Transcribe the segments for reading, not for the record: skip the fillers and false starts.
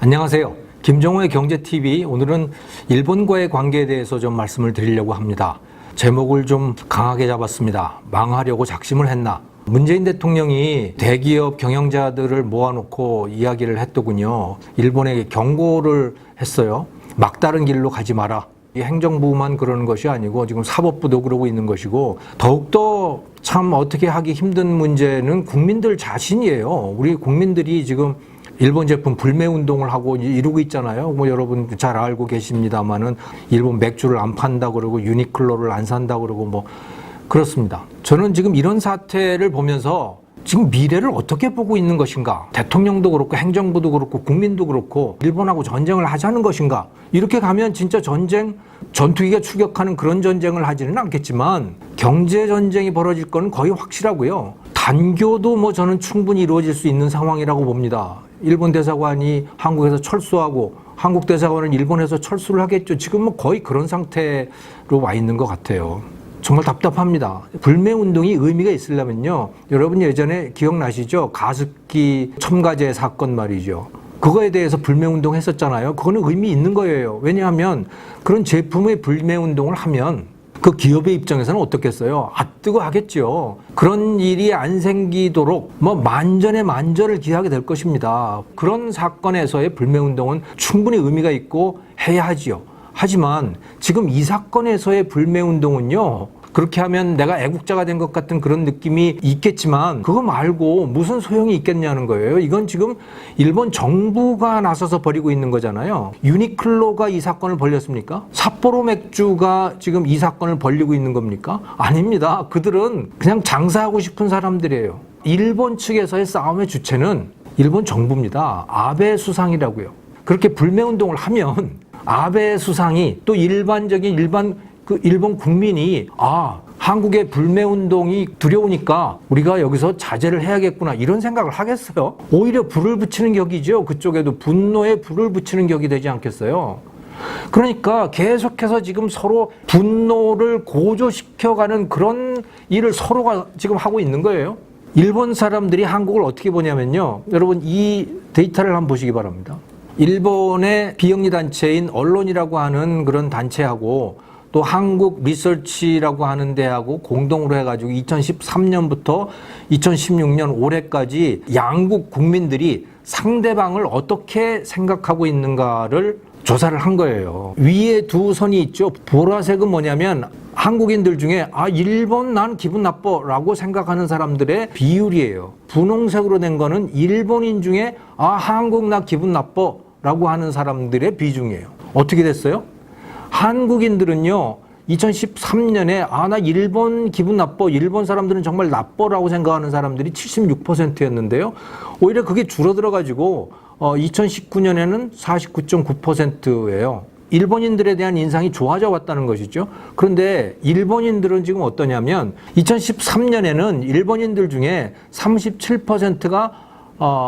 안녕하세요. 김정호의 경제TV. 오늘은 일본과의 관계에 대해서 좀 말씀을 드리려고 합니다. 제목을 좀 강하게 잡았습니다. 망하려고 작심을 했나? 문재인 대통령이 대기업 경영자들을 모아놓고 이야기를 했더군요. 일본에게 경고를 했어요. 막다른 길로 가지 마라. 이 행정부만 그러는 것이 아니고 지금 사법부도 그러고 있는 것이고, 더욱더 참 어떻게 하기 힘든 문제는 국민들 자신이에요. 우리 국민들이 지금 일본 제품 불매 운동을 하고 이러고 있잖아요. 뭐 여러분 잘 알고 계십니다만은 일본 맥주를 안 판다 그러고 유니클로를 안 산다 그러고 뭐 그렇습니다. 저는 지금 이런 사태를 보면서 지금 미래를 어떻게 보고 있는 것인가? 대통령도 그렇고 행정부도 그렇고 국민도 그렇고 일본하고 전쟁을 하자는 것인가? 이렇게 가면 진짜 전투기가 추격하는 그런 전쟁을 하지는 않겠지만 경제 전쟁이 벌어질 건 거의 확실하고요. 단교도 뭐 저는 충분히 이루어질 수 있는 상황이라고 봅니다. 일본 대사관이 한국에서 철수하고 한국 대사관은 일본에서 철수를 하겠죠. 지금 뭐 거의 그런 상태로 와 있는 것 같아요. 정말 답답합니다. 불매운동이 의미가 있으려면요. 여러분 예전에 기억나시죠? 가습기 첨가제 사건 말이죠. 그거에 대해서 불매운동 했었잖아요. 그거는 의미 있는 거예요. 왜냐하면 그런 제품의 불매운동을 하면 그 기업의 입장에서는 어떻겠어요? 뜨거 하겠죠. 그런 일이 안 생기도록 뭐 만전의 만전을 기하게 될 것입니다. 그런 사건에서의 불매운동은 충분히 의미가 있고 해야 하지요. 하지만 지금 이 사건에서의 불매운동은요, 그렇게 하면 내가 애국자가 된 것 같은 그런 느낌이 있겠지만 그거 말고 무슨 소용이 있겠냐는 거예요. 이건 지금 일본 정부가 나서서 벌이고 있는 거잖아요. 유니클로가 이 사건을 벌였습니까? 삿포로 맥주가 지금 이 사건을 벌이고 있는 겁니까? 아닙니다. 그들은 그냥 장사하고 싶은 사람들이에요. 일본 측에서의 싸움의 주체는 일본 정부입니다. 아베 수상이라고요. 그렇게 불매운동을 하면 아베 수상이 또 일본 국민이 한국의 불매운동이 두려우니까 우리가 여기서 자제를 해야겠구나 이런 생각을 하겠어요? 오히려 불을 붙이는 격이죠. 그쪽에도 분노에 불을 붙이는 격이 되지 않겠어요? 그러니까 계속해서 지금 서로 분노를 고조시켜가는 그런 일을 서로가 지금 하고 있는 거예요. 일본 사람들이 한국을 어떻게 보냐면요. 여러분 이 데이터를 한번 보시기 바랍니다. 일본의 비영리 단체인 언론이라고 하는 그런 단체하고 또 한국 리서치라고 하는 데하고 공동으로 해가지고 2013년부터 2016년 올해까지 양국 국민들이 상대방을 어떻게 생각하고 있는가를 조사를 한 거예요. 위에 두 선이 있죠. 보라색은 뭐냐면 한국인들 중에 일본 난 기분 나빠 라고 생각하는 사람들의 비율이에요. 분홍색으로 된 거는 일본인 중에 한국 나 기분 나빠 라고 하는 사람들의 비중이에요. 어떻게 됐어요? 한국인들은요, 2013년에 나 일본 기분 나빠, 일본 사람들은 정말 나빠라고 생각하는 사람들이 76%였는데요. 오히려 그게 줄어들어가지고 2019년에는 49.9%예요. 일본인들에 대한 인상이 좋아져 왔다는 것이죠. 그런데 일본인들은 지금 어떠냐면 2013년에는 일본인들 중에 37%가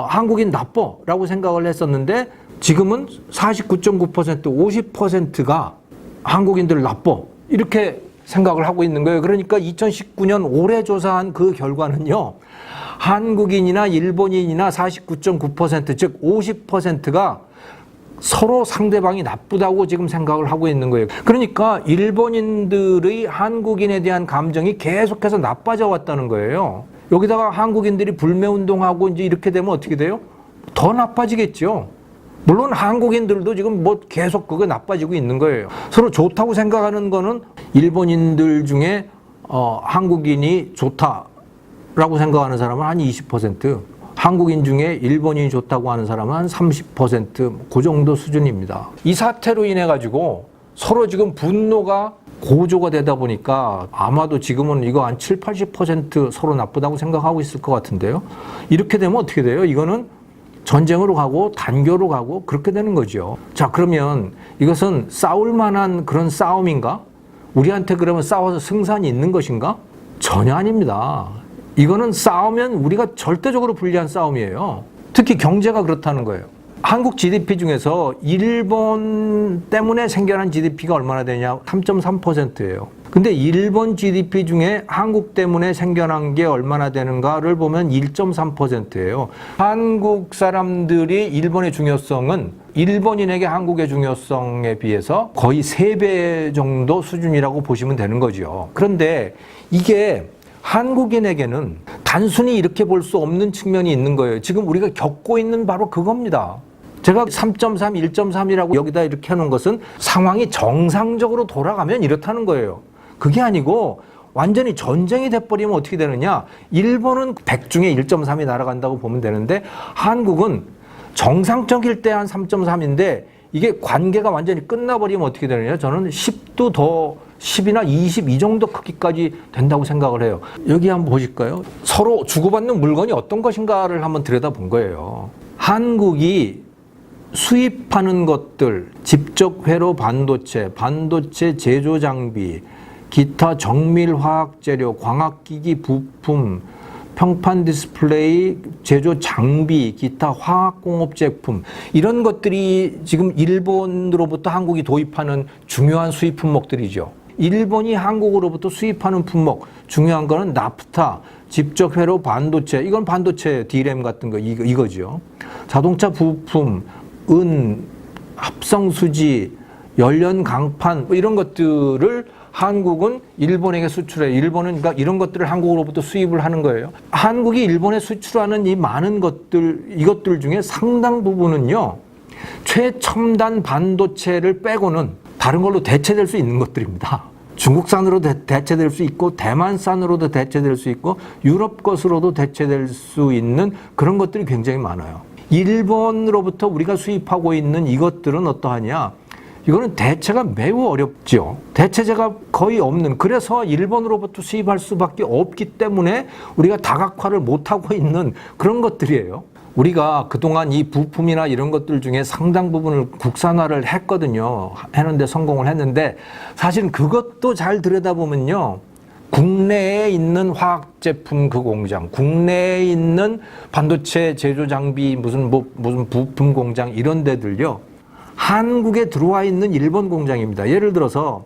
한국인 나빠라고 생각을 했었는데 지금은 49.9%, 50%가 한국인들 나빠 이렇게 생각을 하고 있는 거예요. 그러니까 2019년 올해 조사한 그 결과는요, 한국인이나 일본인이나 49.9%, 즉 50%가 서로 상대방이 나쁘다고 지금 생각을 하고 있는 거예요. 그러니까 일본인들의 한국인에 대한 감정이 계속해서 나빠져 왔다는 거예요. 여기다가 한국인들이 불매운동하고 이제 이렇게 되면 어떻게 돼요? 더 나빠지겠죠. 물론 한국인들도 지금 뭐 계속 그거 나빠지고 있는 거예요. 서로 좋다고 생각하는 거는 일본인들 중에 한국인이 좋다라고 생각하는 사람은 한 20%, 한국인 중에 일본인이 좋다고 하는 사람은 한 30%, 그 정도 수준입니다. 이 사태로 인해 가지고 서로 지금 분노가 고조가 되다 보니까 아마도 지금은 이거 한 7, 80% 서로 나쁘다고 생각하고 있을 것 같은데요. 이렇게 되면 어떻게 돼요? 이거는 전쟁으로 가고 단교로 가고 그렇게 되는 거죠. 자, 그러면 이것은 싸울 만한 그런 싸움인가? 우리한테 그러면 싸워서 승산이 있는 것인가? 전혀 아닙니다. 이거는 싸우면 우리가 절대적으로 불리한 싸움이에요. 특히 경제가 그렇다는 거예요. 한국 GDP 중에서 일본 때문에 생겨난 GDP가 얼마나 되냐? 3.3%예요. 근데 일본 GDP 중에 한국 때문에 생겨난 게 얼마나 되는가를 보면 1.3%예요. 한국 사람들이 일본의 중요성은 일본인에게 한국의 중요성에 비해서 거의 3배 정도 수준이라고 보시면 되는 거죠. 그런데 이게 한국인에게는 단순히 이렇게 볼 수 없는 측면이 있는 거예요. 지금 우리가 겪고 있는 바로 그겁니다. 제가 3.3, 1.3이라고 여기다 이렇게 해놓은 것은 상황이 정상적으로 돌아가면 이렇다는 거예요. 그게 아니고 완전히 전쟁이 돼버리면 어떻게 되느냐. 일본은 100 중에 1.3이 날아간다고 보면 되는데 한국은 정상적일 때 한 3.3인데 이게 관계가 완전히 끝나버리면 어떻게 되느냐. 저는 10도 더 10이나 20 이 정도 크기까지 된다고 생각을 해요. 여기 한번 보실까요? 서로 주고받는 물건이 어떤 것인가를 한번 들여다본 거예요. 한국이 수입하는 것들, 집적 회로 반도체, 반도체 제조 장비, 기타 정밀 화학 재료, 광학기기 부품, 평판 디스플레이, 제조 장비, 기타 화학공업 제품 이런 것들이 지금 일본으로부터 한국이 도입하는 중요한 수입 품목들이죠. 일본이 한국으로부터 수입하는 품목 중요한 거는 나프타, 집적 회로 반도체, 이건 반도체 D램 같은 거 이거죠. 자동차 부품, 은, 합성수지, 연련 강판 뭐 이런 것들을 한국은 일본에게 수출해. 일본은 그러니까 이런 것들을 한국으로부터 수입을 하는 거예요. 한국이 일본에 수출하는 이 많은 것들, 이것들 중에 상당 부분은요, 최첨단 반도체를 빼고는 다른 걸로 대체될 수 있는 것들입니다. 중국산으로 대체될 수 있고, 대만산으로도 대체될 수 있고, 유럽 것으로도 대체될 수 있는 그런 것들이 굉장히 많아요. 일본으로부터 우리가 수입하고 있는 이것들은 어떠하냐? 이거는 대체가 매우 어렵죠. 대체제가 거의 없는, 그래서 일본으로부터 수입할 수밖에 없기 때문에 우리가 다각화를 못하고 있는 그런 것들이에요. 우리가 그동안 이 부품이나 이런 것들 중에 상당 부분을 국산화를 했거든요. 했는데 성공을 했는데 사실 그것도 잘 들여다보면요. 국내에 있는 화학 제품 그 공장, 국내에 있는 반도체 제조 장비 무슨 부품 공장 이런 데들요. 한국에 들어와 있는 일본 공장입니다. 예를 들어서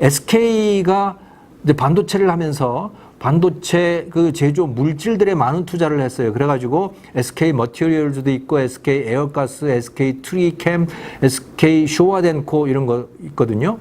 SK가 이제 반도체를 하면서 반도체 그 제조 물질들에 많은 투자를 했어요. 그래가지고 SK 머티리얼즈도 있고 SK 에어가스, SK 트리캠, SK 쇼와덴코 이런 거 있거든요.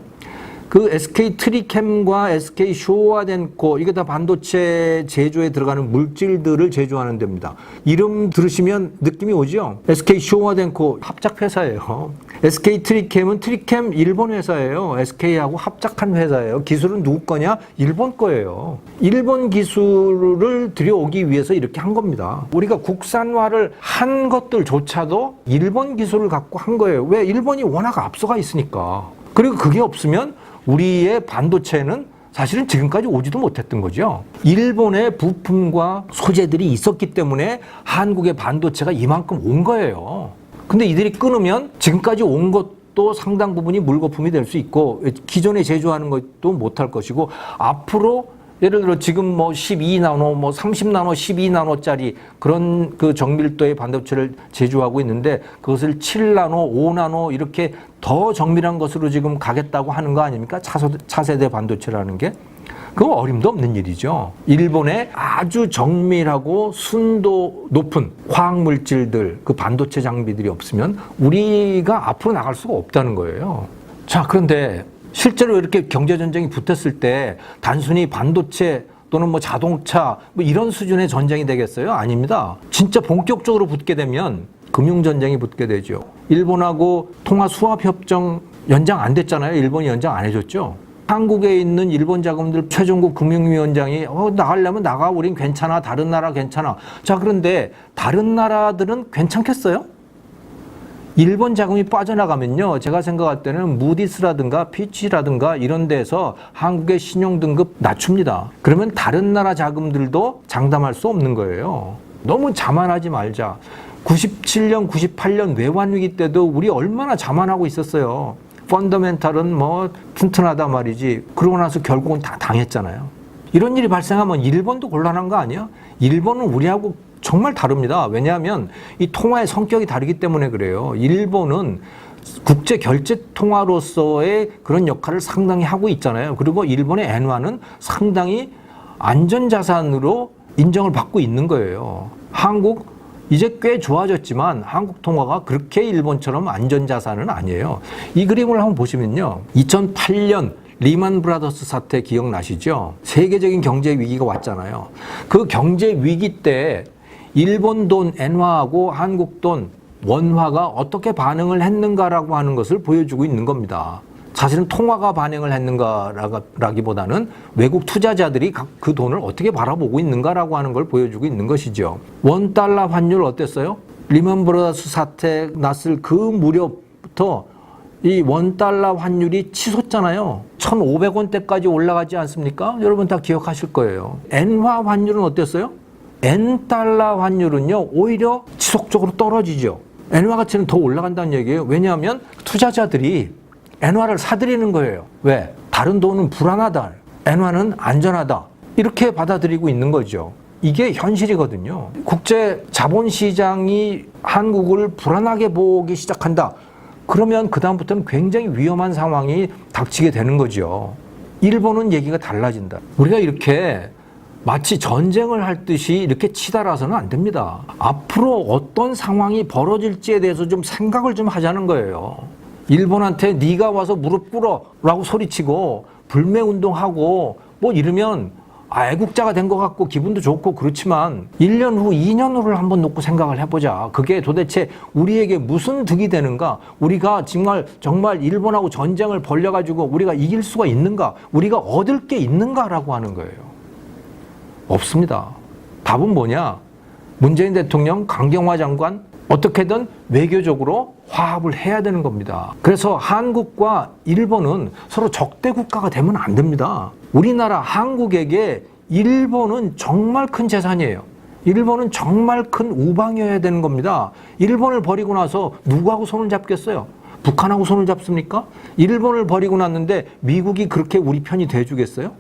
그 SK 트리캠과 SK 쇼와덴코 이게 다 반도체 제조에 들어가는 물질들을 제조하는 데입니다. 이름 들으시면 느낌이 오죠? SK 쇼와덴코 합작 회사예요. SK 트리캠은 트리캠 일본 회사예요. SK하고 합작한 회사예요. 기술은 누구 거냐? 일본 거예요. 일본 기술을 들여오기 위해서 이렇게 한 겁니다. 우리가 국산화를 한 것들조차도 일본 기술을 갖고 한 거예요. 왜? 일본이 워낙 앞서가 있으니까. 그리고 그게 없으면 우리의 반도체는 사실은 지금까지 오지도 못했던 거죠. 일본의 부품과 소재들이 있었기 때문에 한국의 반도체가 이만큼 온 거예요. 근데 이들이 끊으면 지금까지 온 것도 상당 부분이 물거품이 될 수 있고 기존에 제조하는 것도 못할 것이고 앞으로 예를 들어 지금 뭐 12나노, 뭐 30나노, 12나노짜리 그런 그 정밀도의 반도체를 제조하고 있는데 그것을 7나노, 5나노 이렇게 더 정밀한 것으로 지금 가겠다고 하는 거 아닙니까? 차세대 반도체라는 게. 그거 어림도 없는 일이죠. 일본의 아주 정밀하고 순도 높은 화학물질들, 그 반도체 장비들이 없으면 우리가 앞으로 나갈 수가 없다는 거예요. 자, 그런데 실제로 이렇게 경제전쟁이 붙었을 때 단순히 반도체 또는 뭐 자동차 뭐 이런 수준의 전쟁이 되겠어요? 아닙니다. 진짜 본격적으로 붙게 되면 금융전쟁이 붙게 되죠. 일본하고 통화수합협정 연장 안 됐잖아요. 일본이 연장 안 해줬죠. 한국에 있는 일본 자금들 최종국 금융위원장이 나가려면 나가. 우린 괜찮아. 다른 나라 괜찮아. 자, 그런데 다른 나라들은 괜찮겠어요? 일본 자금이 빠져나가면요. 제가 생각할 때는 무디스라든가 피치라든가 이런 데서 한국의 신용등급 낮춥니다. 그러면 다른 나라 자금들도 장담할 수 없는 거예요. 너무 자만하지 말자. 97년, 98년 외환위기 때도 우리 얼마나 자만하고 있었어요. 펀더멘탈은 뭐 튼튼하다 말이지. 그러고 나서 결국은 다 당했잖아요. 이런 일이 발생하면 일본도 곤란한 거 아니야? 일본은 우리하고 정말 다릅니다. 왜냐하면 이 통화의 성격이 다르기 때문에 그래요. 일본은 국제 결제 통화로서의 그런 역할을 상당히 하고 있잖아요. 그리고 일본의 엔화는 상당히 안전자산으로 인정을 받고 있는 거예요. 한국 이제 꽤 좋아졌지만 한국 통화가 그렇게 일본처럼 안전자산은 아니에요. 이 그림을 한번 보시면요. 2008년 리만 브라더스 사태 기억나시죠? 세계적인 경제 위기가 왔잖아요. 그 경제 위기 때 일본 돈 엔화하고 한국 돈 원화가 어떻게 반응을 했는가라고 하는 것을 보여주고 있는 겁니다. 사실은 통화가 반응을 했는가라기보다는 외국 투자자들이 그 돈을 어떻게 바라보고 있는가라고 하는 걸 보여주고 있는 것이죠. 원달러 환율 어땠어요? 리만 브라더스 사태 났을 그 무렵부터 이 원달러 환율이 치솟잖아요. 1,500원대까지 올라가지 않습니까? 여러분 다 기억하실 거예요. 엔화 환율은 어땠어요? 엔달러 환율은요, 오히려 지속적으로 떨어지죠. 엔화 가치는 더 올라간다는 얘기예요. 왜냐하면 투자자들이 엔화를 사들이는 거예요. 왜? 다른 돈은 불안하다. 엔화는 안전하다. 이렇게 받아들이고 있는 거죠. 이게 현실이거든요. 국제 자본시장이 한국을 불안하게 보기 시작한다. 그러면 그다음부터는 굉장히 위험한 상황이 닥치게 되는 거죠. 일본은 얘기가 달라진다. 우리가 이렇게 마치 전쟁을 할 듯이 이렇게 치달아서는 안 됩니다. 앞으로 어떤 상황이 벌어질지에 대해서 좀 생각을 좀 하자는 거예요. 일본한테 네가 와서 무릎 꿇어 라고 소리치고 불매운동하고 뭐 이러면 애국자가 된 것 같고 기분도 좋고 그렇지만 1년 후, 2년 후를 한번 놓고 생각을 해보자. 그게 도대체 우리에게 무슨 득이 되는가? 우리가 정말 일본하고 전쟁을 벌여가지고 우리가 이길 수가 있는가? 우리가 얻을 게 있는가라고 하는 거예요. 없습니다. 답은 뭐냐? 문재인 대통령, 강경화 장관 어떻게든 외교적으로 화합을 해야 되는 겁니다. 그래서 한국과 일본은 서로 적대 국가가 되면 안 됩니다. 우리나라 한국에게 일본은 정말 큰 재산이에요. 일본은 정말 큰 우방이어야 되는 겁니다. 일본을 버리고 나서 누구하고 손을 잡겠어요? 북한하고 손을 잡습니까? 일본을 버리고 났는데 미국이 그렇게 우리 편이 돼주겠어요?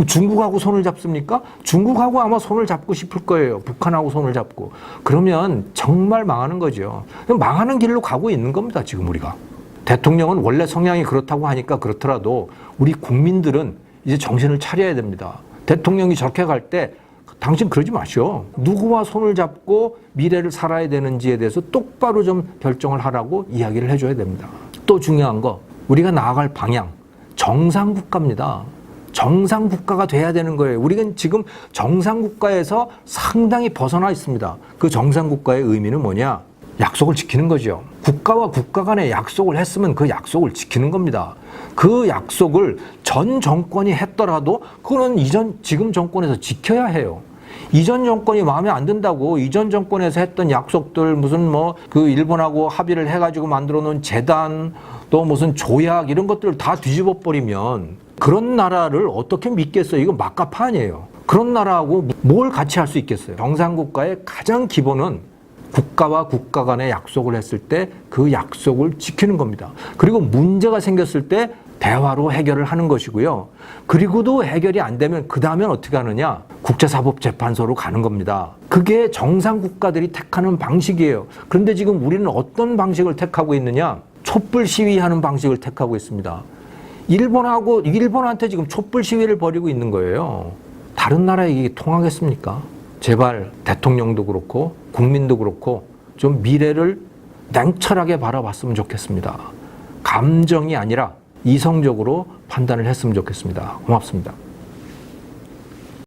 중국하고 손을 잡습니까? 중국하고 아마 손을 잡고 싶을 거예요. 북한하고 손을 잡고. 그러면 정말 망하는 거죠. 망하는 길로 가고 있는 겁니다. 지금 우리가. 대통령은 원래 성향이 그렇다고 하니까 그렇더라도 우리 국민들은 이제 정신을 차려야 됩니다. 대통령이 저렇게 갈 때 당신 그러지 마시오. 누구와 손을 잡고 미래를 살아야 되는지에 대해서 똑바로 좀 결정을 하라고 이야기를 해줘야 됩니다. 또 중요한 거, 우리가 나아갈 방향, 정상국가입니다. 정상국가가 돼야 되는 거예요. 우리는 지금 정상국가에서 상당히 벗어나 있습니다. 그 정상국가의 의미는 뭐냐? 약속을 지키는 거죠. 국가와 국가 간에 약속을 했으면 그 약속을 지키는 겁니다. 그 약속을 전 정권이 했더라도 그거는 지금 정권에서 지켜야 해요. 이전 정권이 마음에 안 든다고 이전 정권에서 했던 약속들 무슨 그 일본하고 합의를 해가지고 만들어 놓은 재단 또 무슨 조약 이런 것들을 다 뒤집어 버리면 그런 나라를 어떻게 믿겠어요? 이거 막가파 아니에요. 그런 나라하고 뭘 같이 할 수 있겠어요? 정상국가의 가장 기본은 국가와 국가 간에 약속을 했을 때 그 약속을 지키는 겁니다. 그리고 문제가 생겼을 때 대화로 해결을 하는 것이고요. 그리고도 해결이 안 되면 그 다음엔 어떻게 하느냐? 국제사법재판소로 가는 겁니다. 그게 정상국가들이 택하는 방식이에요. 그런데 지금 우리는 어떤 방식을 택하고 있느냐? 촛불 시위하는 방식을 택하고 있습니다. 일본한테 지금 촛불 시위를 벌이고 있는 거예요. 다른 나라에 이게 통하겠습니까? 제발 대통령도 그렇고 국민도 그렇고 좀 미래를 냉철하게 바라봤으면 좋겠습니다. 감정이 아니라 이성적으로 판단을 했으면 좋겠습니다. 고맙습니다.